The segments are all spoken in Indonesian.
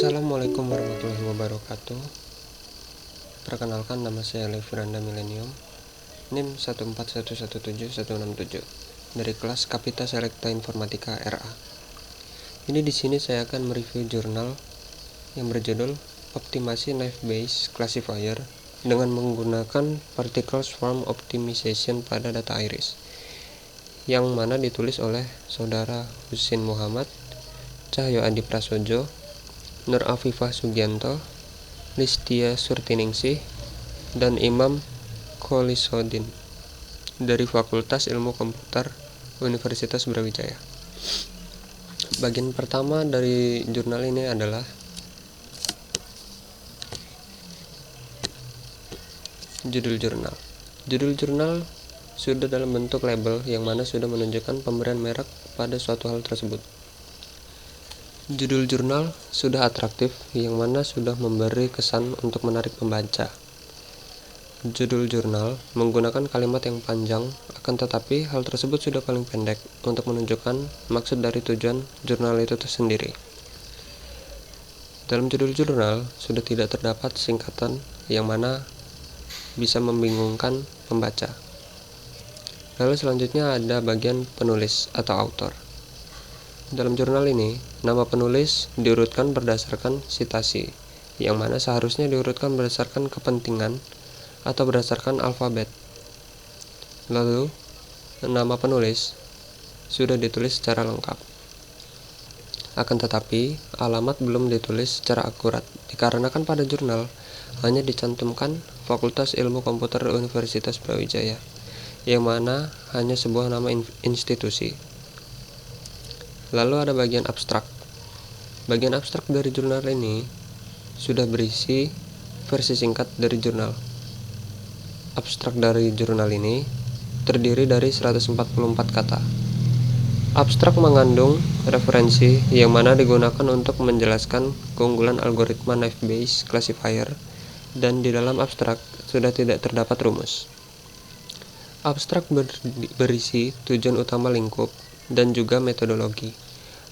Assalamualaikum warahmatullahi wabarakatuh. Perkenalkan, nama saya Leviranda Millennium, NIM 141171167 dari kelas Kapita Selecta Informatika RA. Ini di sini saya akan mereview jurnal yang berjudul Optimasi Naive Bayes Classifier dengan menggunakan Particle Swarm Optimization pada data iris, yang mana ditulis oleh Saudara Husin Muhammad, Cahyo Adi Prasojo, Nur Afifah Sugianto, Listia Surtiningsih, dan Imam Kholisodin dari Fakultas Ilmu Komputer Universitas Brawijaya. Bagian pertama dari jurnal ini adalah judul jurnal. Judul jurnal sudah dalam bentuk label yang mana sudah menunjukkan pemberian merek pada suatu hal tersebut. Judul jurnal sudah atraktif yang mana sudah memberi kesan untuk menarik pembaca. Judul jurnal menggunakan kalimat yang panjang, akan tetapi hal tersebut sudah paling pendek untuk menunjukkan maksud dari tujuan jurnal itu tersendiri. Dalam judul jurnal sudah tidak terdapat singkatan yang mana bisa membingungkan pembaca. Lalu selanjutnya ada bagian penulis atau author. Dalam jurnal ini, nama penulis diurutkan berdasarkan citasi, yang mana seharusnya diurutkan berdasarkan kepentingan atau berdasarkan alfabet. Lalu, nama penulis sudah ditulis secara lengkap. Akan tetapi, alamat belum ditulis secara akurat, dikarenakan pada jurnal hanya dicantumkan Fakultas Ilmu Komputer Universitas Brawijaya, yang mana hanya sebuah nama institusi. Lalu ada bagian abstrak. Bagian abstrak dari jurnal ini sudah berisi versi singkat dari jurnal. Abstrak dari jurnal ini terdiri dari 144 kata. Abstrak mengandung referensi yang mana digunakan untuk menjelaskan keunggulan algoritma Naive Bayes Classifier, dan di dalam abstrak sudah tidak terdapat rumus. Abstrak berisi tujuan utama lingkup dan juga metodologi,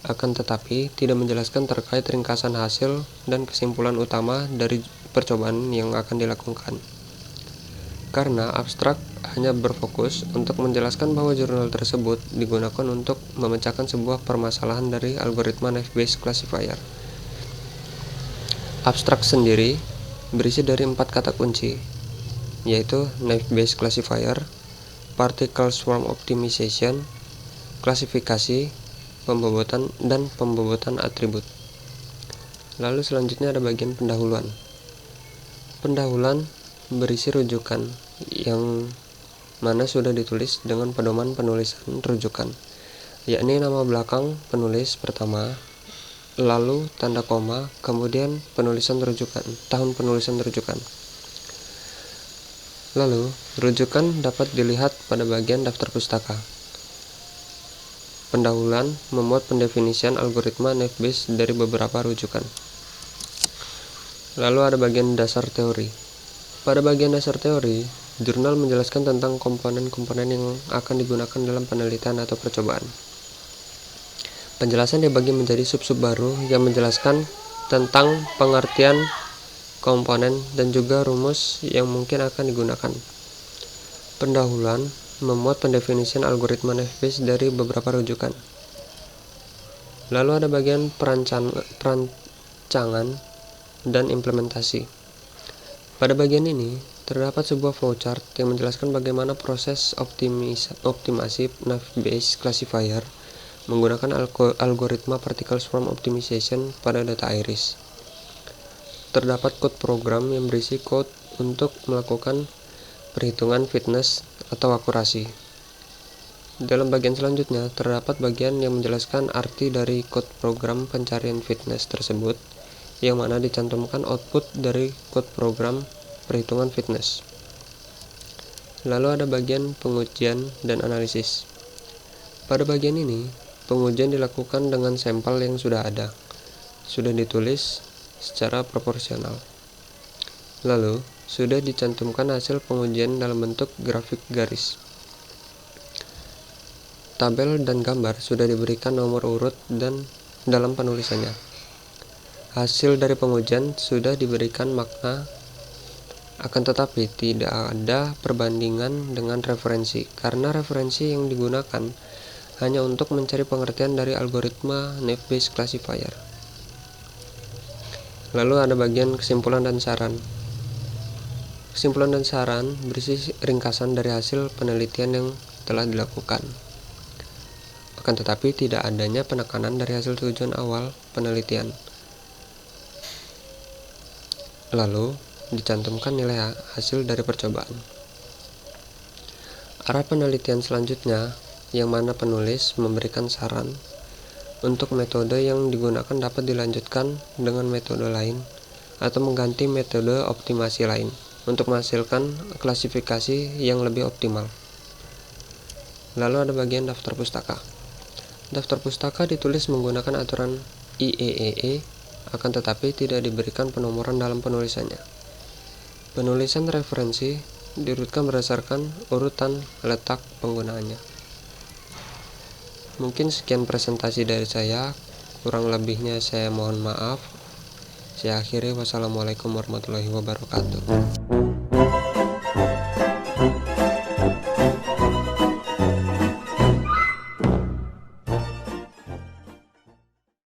akan tetapi tidak menjelaskan terkait ringkasan hasil dan kesimpulan utama dari percobaan yang akan dilakukan. Karena abstrak hanya berfokus untuk menjelaskan bahwa jurnal tersebut digunakan untuk memecahkan sebuah permasalahan dari algoritma Naive Bayes Classifier. Abstrak sendiri berisi dari 4 kata kunci, yaitu Naive Bayes Classifier, Particle Swarm Optimization, klasifikasi, pembobotan, dan pembobotan atribut. Lalu selanjutnya ada bagian pendahuluan. Pendahuluan berisi rujukan yang mana sudah ditulis dengan pedoman penulisan rujukan, yakni nama belakang penulis pertama, lalu tanda koma, kemudian penulisan rujukan, tahun penulisan rujukan. Lalu, rujukan dapat dilihat pada bagian daftar pustaka. Pendahuluan memuat pendefinisian algoritma Naive Bayes dari beberapa rujukan. Lalu ada bagian dasar teori. Pada bagian dasar teori, jurnal menjelaskan tentang komponen-komponen yang akan digunakan dalam penelitian atau percobaan. Penjelasan dibagi menjadi sub-sub baru yang menjelaskan tentang pengertian komponen dan juga rumus yang mungkin akan digunakan. Pendahuluan memuat pendefinisian algoritma Naive Bayes dari beberapa rujukan. Lalu ada bagian perancangan dan implementasi. Pada bagian ini terdapat sebuah flowchart yang menjelaskan bagaimana proses optimasi Naive Bayes Classifier menggunakan algoritma Particle Swarm Optimization pada data iris. Terdapat code program yang berisi code untuk melakukan perhitungan fitness atau akurasi. Dalam bagian selanjutnya terdapat bagian yang menjelaskan arti dari code program pencarian fitness tersebut, yang mana dicantumkan output dari code program perhitungan fitness. Lalu ada bagian pengujian dan analisis. Pada bagian ini, pengujian dilakukan dengan sampel yang sudah ada, sudah ditulis secara proporsional. Lalu, sudah dicantumkan hasil pengujian dalam bentuk grafik garis. Tabel dan gambar sudah diberikan nomor urut dan dalam penulisannya. Hasil dari pengujian sudah diberikan makna, akan tetapi tidak ada perbandingan dengan referensi, karena referensi yang digunakan hanya untuk mencari pengertian dari algoritma naive-Bayes classifier. Lalu ada bagian kesimpulan dan saran. Kesimpulan dan saran berisi ringkasan dari hasil penelitian yang telah dilakukan. Akan tetapi tidak adanya penekanan dari hasil tujuan awal penelitian. Lalu dicantumkan nilai hasil dari percobaan. Arah penelitian selanjutnya, yang mana penulis memberikan saran untuk metode yang digunakan dapat dilanjutkan dengan metode lain atau mengganti metode optimasi lain untuk menghasilkan klasifikasi yang lebih optimal. Lalu ada bagian daftar pustaka. Daftar pustaka ditulis menggunakan aturan IEEE, akan tetapi tidak diberikan penomoran dalam penulisannya. Penulisan referensi diurutkan berdasarkan urutan letak penggunaannya. Mungkin sekian presentasi dari saya, kurang lebihnya saya mohon maaf. Saya akhiri, wassalamualaikum warahmatullahi wabarakatuh.